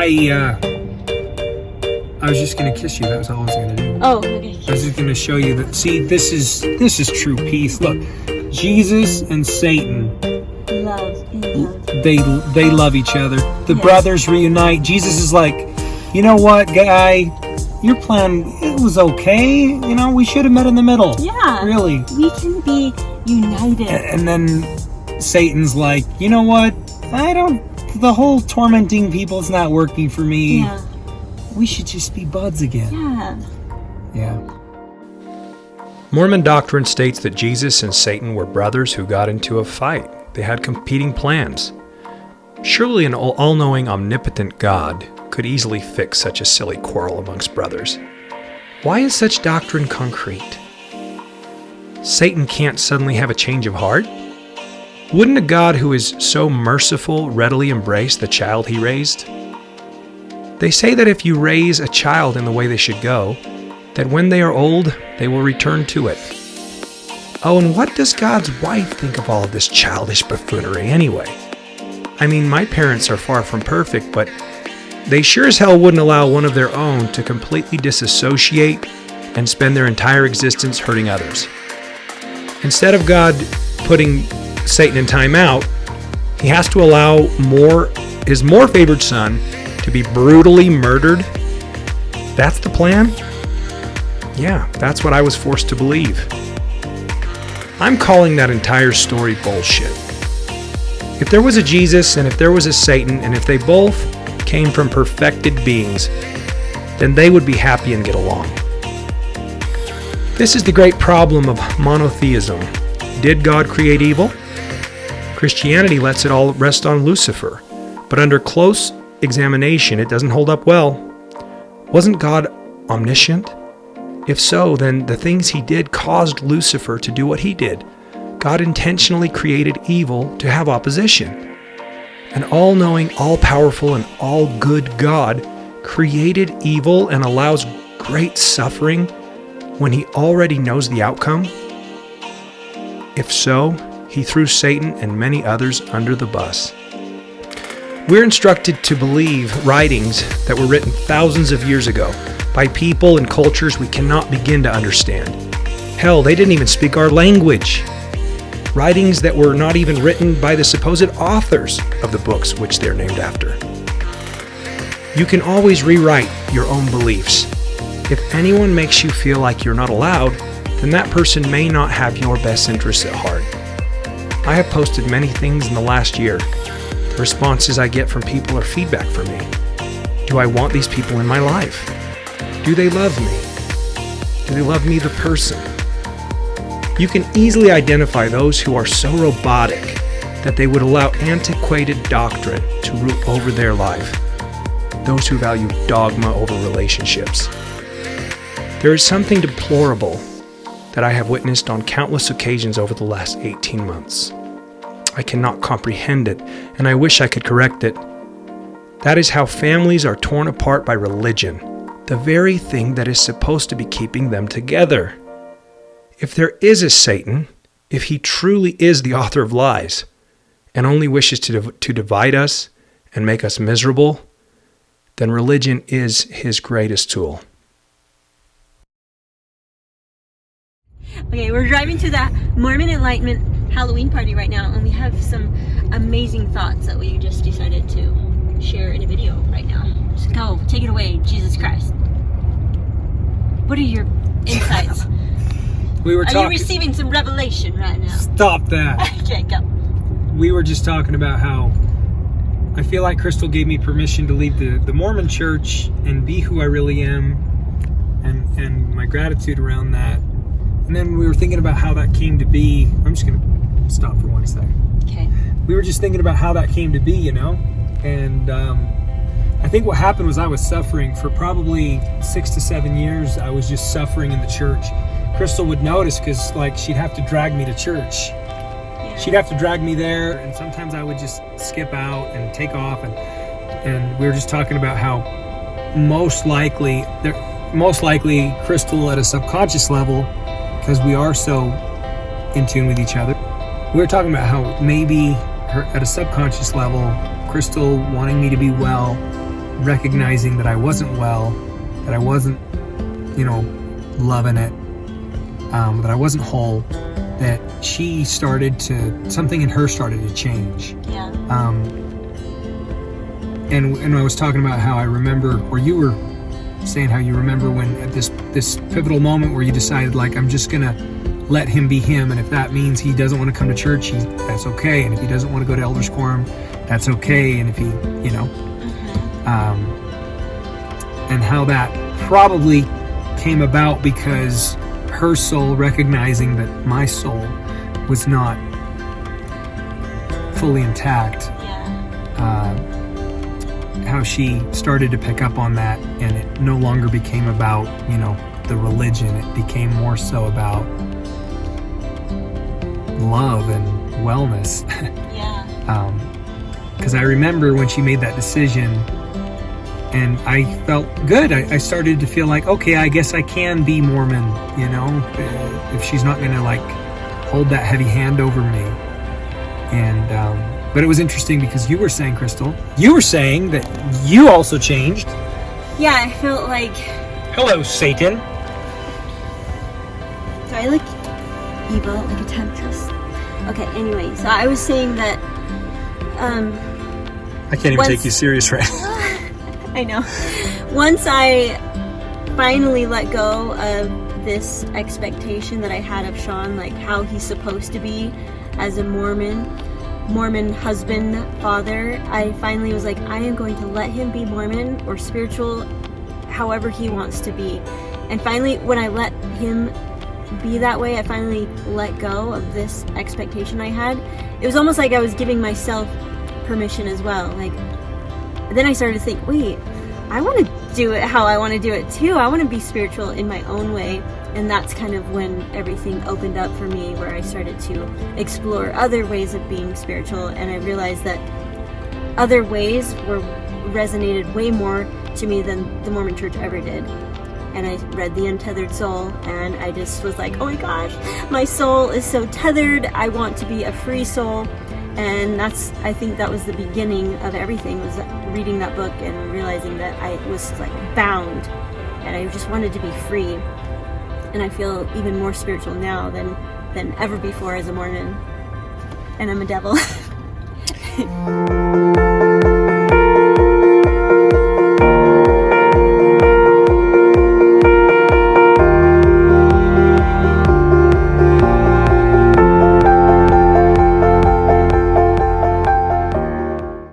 I was just gonna kiss you. That was all I was gonna do. Oh, okay. I was just gonna show you that. See, this is true peace. Look, Jesus and Satan, they love each other. The brothers reunite. Jesus is like, you know what, guy, your plan, it was okay. You know, we should have met in the middle. Yeah. Really. We can be united. And then Satan's like, you know what? The whole tormenting people is not working for me. Yeah. We should just be buds again. Yeah. Mormon doctrine states that Jesus and Satan were brothers who got into a fight. They had competing plans. Surely an all-knowing, omnipotent God could easily fix such a silly quarrel amongst brothers. Why is such doctrine concrete? Satan can't suddenly have a change of heart? Wouldn't a God who is so merciful readily embrace the child he raised? They say that if you raise a child in the way they should go, that when they are old, they will return to it. Oh, and what does God's wife think of all of this childish buffoonery anyway? I mean, my parents are far from perfect, but they sure as hell wouldn't allow one of their own to completely disassociate and spend their entire existence hurting others. Instead of God putting Satan in timeout, he has to allow his more favored son to be brutally murdered. That's the plan? Yeah, that's what I was forced to believe. I'm calling that entire story bullshit. If there was a Jesus and if there was a Satan, and if they both came from perfected beings, then they would be happy and get along. This is the great problem of monotheism. Did God create evil? Christianity lets it all rest on Lucifer, but under close examination, it doesn't hold up well. Wasn't God omniscient? If so, then the things he did caused Lucifer to do what he did. God intentionally created evil to have opposition. An all-knowing, all-powerful, and all-good God created evil and allows great suffering when he already knows the outcome? If so, he threw Satan and many others under the bus. We're instructed to believe writings that were written thousands of years ago by people and cultures we cannot begin to understand. Hell, they didn't even speak our language. Writings that were not even written by the supposed authors of the books which they're named after. You can always rewrite your own beliefs. If anyone makes you feel like you're not allowed, then that person may not have your best interests at heart. I have posted many things in the last year. The responses I get from people are feedback for me. Do I want these people in my life? Do they love me? Do they love me the person? You can easily identify those who are so robotic that they would allow antiquated doctrine to rule over their life. Those who value dogma over relationships. There is something deplorable that I have witnessed on countless occasions over the last 18 months. I cannot comprehend it, and I wish I could correct it. That is how families are torn apart by religion, the very thing that is supposed to be keeping them together. If there is a Satan, if he truly is the author of lies, and only wishes to divide us and make us miserable, then religion is his greatest tool. Okay, we're driving to the Mormon Enlightenment Halloween party right now, and we have some amazing thoughts that we just decided to share in a video right now. Just go, take it away, Jesus Christ. What are your insights? Are you receiving some revelation right now? Stop that. Okay, go. We were just talking about how I feel like Crystal gave me permission to leave the Mormon church and be who I really am, and my gratitude around that. And then we were thinking about how that came to be. I'm just going to stop for 1 second. Okay. We were just thinking about how that came to be, you know? And I think what happened was I was suffering for probably 6 to 7 years. I was just suffering in the church. Crystal would notice because, like, she'd have to drag me to church. Yeah. She'd have to drag me there, and sometimes I would just skip out and take off. And we were just talking about how most likely Crystal at a subconscious level, because we are so in tune with each other, we were talking about how maybe her, at a subconscious level, Crystal wanting me to be well recognizing that I wasn't well, that I wasn't, loving it, that I wasn't whole, that she started to, something in her started to change. Yeah. And I was talking about how I remember, or you were saying how you remember when at this pivotal moment where you decided, like, I'm just gonna let him be him, and if that means he doesn't want to come to church, that's okay, and if he doesn't want to go to elders quorum, that's okay, and if he, and how that probably came about because her soul recognizing that my soul was not fully intact. Yeah. How she started to pick up on that, and it no longer became about, the religion. It became more so about love and wellness. Yeah. Because I remember when she made that decision, and I felt good. I started to feel like, okay, I guess I can be Mormon, if she's not going to, like, hold that heavy hand over me. And, but it was interesting because you were saying, Crystal, you were saying that you also changed. Yeah, I felt like... Hello, Satan. Do I look evil, like a temptress? Okay, anyway, so I was saying that, I can't even take you serious right now. I know. Once I finally let go of this expectation that I had of Sean, like how he's supposed to be as a Mormon husband, father, I finally was like, I am going to let him be Mormon or spiritual, however he wants to be. And finally, when I let him be that way, I finally let go of this expectation I had. It was almost like I was giving myself permission as well. Like, then I started to think, wait, I want to do it how I want to do it too. I want to be spiritual in my own way. And that's kind of when everything opened up for me, where I started to explore other ways of being spiritual. And I realized that other ways resonated way more to me than the Mormon Church ever did. And I read The Untethered Soul, and I just was like, oh my gosh, my soul is so tethered. I want to be a free soul. And I think that was the beginning of everything, was reading that book and realizing that I was like bound, and I just wanted to be free. And I feel even more spiritual now than ever before as a Mormon. And I'm a devil.